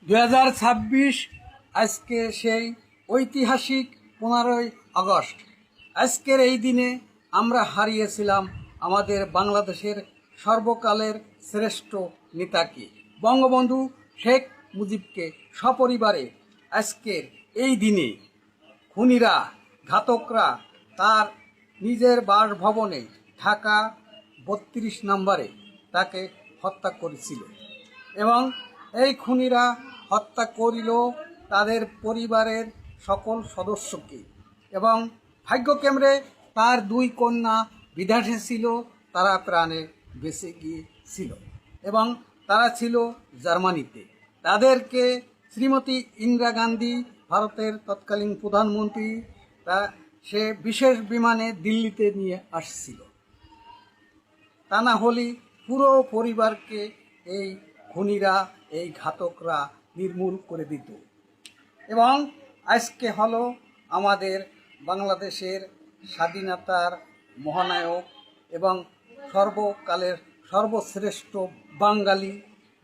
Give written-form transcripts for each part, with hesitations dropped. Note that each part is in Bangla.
2026 আজকে সেই ঐতিহাসিক 15ই আগস্ট। আজকের এই দিনে আমরা হারিয়েছিলাম আমাদের বাংলাদেশের সর্বকালের শ্রেষ্ঠ নেতাকে, বঙ্গবন্ধু শেখ মুজিবকে সপরিবারে। আজকের এই দিনে খুনিরা, ঘাতকরা তার নিজের বাসভবনে ঢাকা 32 নম্বরে তাকে হত্যা করেছিল এবং এই খুনিরা হত্যা করিল তাদের পরিবারের সকল সদস্যকে এবং ভাগ্যক্রমে তার 2 কন্যা বিদেশে ছিল, তারা প্রাণে বেঁচে গিয়েছিল এবং তারা ছিল জার্মানিতে। তাদেরকে শ্রীমতী ইন্দিরা গান্ধী, ভারতের তৎকালীন প্রধানমন্ত্রী, সে বিশেষ বিমানে দিল্লিতে নিয়ে আসছিল। তা না হলে পুরো পরিবারকে এই খুনিরা, এই ঘাতকরা নির্মূল করে দিত। এবং আজকে হলো আমাদের বাংলাদেশের স্বাধীনতার মহানায়ক এবং সর্বকালের সর্বশ্রেষ্ঠ বাঙালি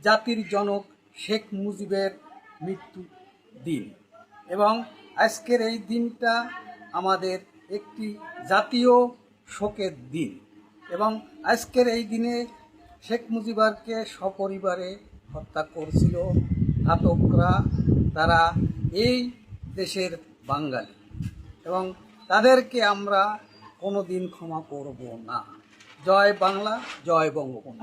জাতির জনক শেখ মুজিবের মৃত্যু দিন। এবং আজকের এই দিনটা আমাদের একটি জাতীয় শোকের দিন। এবং আজকের এই দিনে শেখ মুজিবকে সপরিবারে হত্যা করছিল ঘাতকরা। তারা এই দেশের বাঙালি এবং তাদেরকে আমরা কোনো দিন ক্ষমা করব না। জয় বাংলা, জয় বঙ্গবন্ধু।